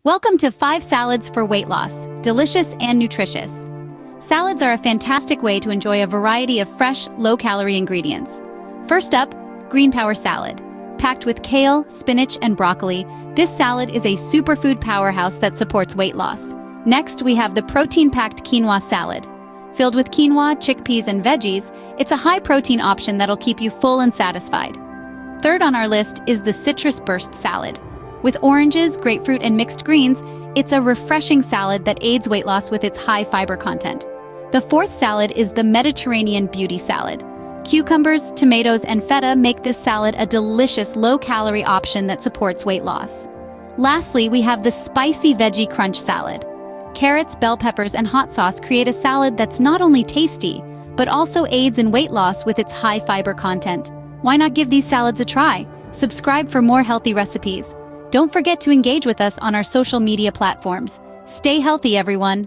Welcome to 5 salads for weight loss, delicious and nutritious. Salads are a fantastic way to enjoy a variety of fresh, low-calorie ingredients. First up, green power salad. Packed with kale, spinach, and broccoli, this salad is a superfood powerhouse that supports weight loss. Next, we have the protein-packed quinoa salad. Filled with quinoa, chickpeas, and veggies, it's a high-protein option that'll keep you full and satisfied. Third on our list is the citrus burst salad. With oranges, grapefruit, and mixed greens, it's a refreshing salad that aids weight loss with its high fiber content. The fourth salad is the Mediterranean beauty salad. Cucumbers, tomatoes, and feta make this salad a delicious low-calorie option that supports weight loss. Lastly, we have the spicy veggie crunch salad. Carrots, bell peppers, and hot sauce create a salad that's not only tasty, but also aids in weight loss with its high fiber content. Why not give these salads a try? Subscribe for more healthy recipes. Don't forget to engage with us on our social media platforms. Stay healthy, everyone.